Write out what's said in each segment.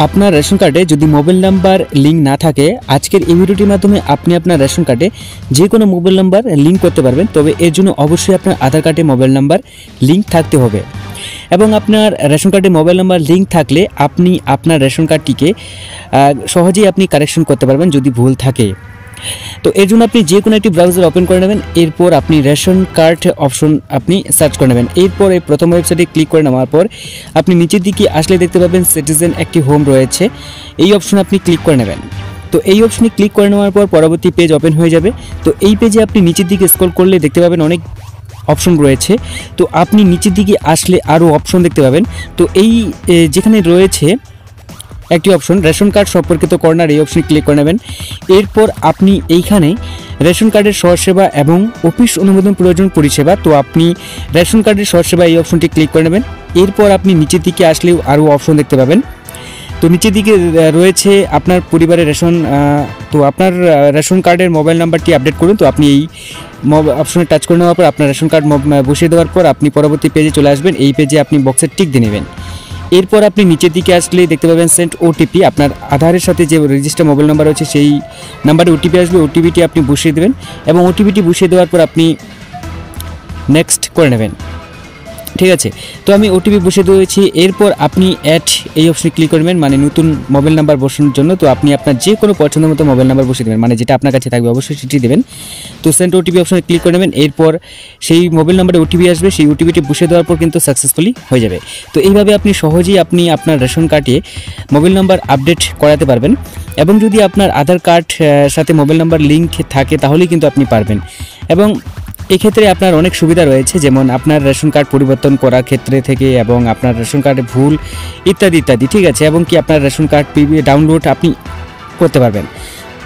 আপনার রেশন কার্ডে যদি মোবাইল নাম্বার লিঙ্ক না থাকে, আজকের এই ভিডিওটির মাধ্যমে আপনি আপনার রেশন কার্ডে যে কোনো মোবাইল নাম্বার লিঙ্ক করতে পারবেন। তবে এর জন্য অবশ্যই আপনার আধার কার্ডে মোবাইল নাম্বার লিঙ্ক থাকতে হবে এবং আপনার রেশন কার্ডে মোবাইল নাম্বার লিঙ্ক থাকলে আপনি আপনার রেশন কার্ডটিকে সহজেই আপনি কারেকশন করতে পারবেন যদি ভুল থাকে। তো এর জন্য আপনি যে কোনো একটি ব্রাউজার ওপেন করে নেবেন, এরপর আপনি রেশন কার্ড অপশন আপনি সার্চ করে নেবেন। এরপর এই প্রথম ওয়েবসাইটে ক্লিক করে নেওয়ার পর আপনি নিচের দিকে আসলে দেখতে পাবেন সিটিজেন একটি হোম রয়েছে, এই অপশন আপনি ক্লিক করে নেবেন। তো এই অপশনে ক্লিক করে নেওয়ার পর পরবর্তী পেজ ওপেন হয়ে যাবে। তো এই পেজে আপনি নিচের দিকে স্ক্রল করলে দেখতে পাবেন অনেক অপশন রয়েছে। তো আপনি নিচের দিকে আসলে আরও অপশন দেখতে পাবেন। তো এই যেখানে রয়েছে একটি অপশন রেশন কার্ড সম্পর্কিত কর্নার, এই অপশনে ক্লিক করে নেবেন। এরপর আপনি এইখানে রেশন কার্ডের সহজসেবা এবং অফিস অনুমোদন প্রয়োজন পরিষেবা, তো আপনি রেশন কার্ডের সহজসেবা এই অপশনটি ক্লিক করে নেবেন। এরপর আপনি নিচের দিকে আসলেও আরও অপশন দেখতে পাবেন। তো নিচের দিকে রয়েছে আপনার পরিবারের রেশন, তো আপনার রেশন কার্ডের মোবাইল নাম্বারটি আপডেট করুন। তো আপনি এই অপশনে টাচ করে নেওয়ার পর আপনার রেশন কার্ড বসিয়ে দেওয়ার পর আপনি পরবর্তী পেজে চলে আসবেন। এই পেজে আপনি বক্সের টিক দিয়ে নেবেন। এরপর আপনি নিচের দিকে আসলে দেখতে পাবেন সেন্ড ওটিপি, আপনার আধারের সাথে যে রেজিস্টার মোবাইল নাম্বার রয়েছে সেই নাম্বারে ওটিপি আসবে, ওটিপিটি আপনি বসিয়ে দেবেন এবং ওটিপিটি বসিয়ে দেওয়ার পর আপনি নেক্সট করে নেবেন। ঠিক আছে, তো আমি ওটিপি বসিয়ে দিয়েছি। এরপর আপনি অ্যাড এই অপশনে ক্লিক করবেন, মানে নতুন মোবাইল নাম্বার বসানোর জন্য। তো আপনি আপনার যে কোনো পছন্দ মতো মোবাইল নাম্বার বসিয়ে দেবেন, মানে যেটা আপনার কাছে থাকবে অবশ্যই সেটি দেবেন। তো সেন্ড ওটিপি অপশনে ক্লিক করে নেবেন। এরপর সেই মোবাইল নাম্বারে ওটিপি আসবে, সেই ওটিপিটি বসিয়ে দেওয়ার পর কিন্তু সাকসেসফুলি হয়ে যাবে। তো এইভাবে আপনি সহজেই আপনি আপনার রেশন কার্ডে মোবাইল নাম্বার আপডেট করাতে পারবেন এবং যদি আপনার আধার কার্ড সাথে মোবাইল নাম্বার লিঙ্ক থাকে তাহলেই কিন্তু আপনি পারবেন। এবং এক্ষেত্রে আপনার অনেক সুবিধা রয়েছে, যেমন আপনার রেশন কার্ড পরিবর্তন করার ক্ষেত্রে থেকে এবং আপনার রেশন কার্ডে ভুল ইত্যাদি ইত্যাদি। ঠিক আছে, এবং কি আপনার রেশন কার্ড ডাউনলোড আপনি করতে পারবেন।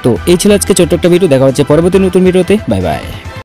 তো এই ছিল আজকে ছোট্ট একটা ভিডিও, দেখা হচ্ছে পরবর্তী নতুন ভিডিওতে। Bye bye.